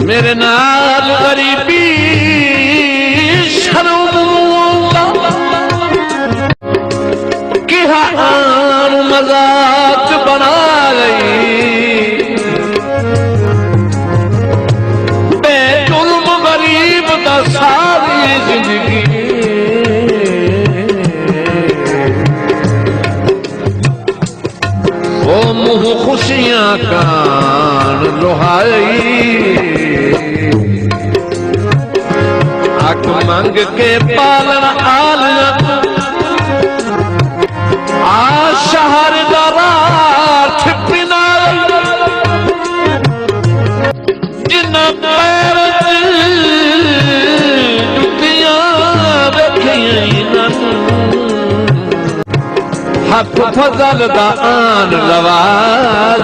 मेरे नाल गरीबी शर्म कि आन मजाक बना गई बेजुल्म गरीब का सारी जिंदगी वो मुँह खुशियां कान लोहाई हक मंग के पालन आलिया आ शहर दरार छिपिना जिन पैर जुतियां रखियां हथ फजल दा आन लवाल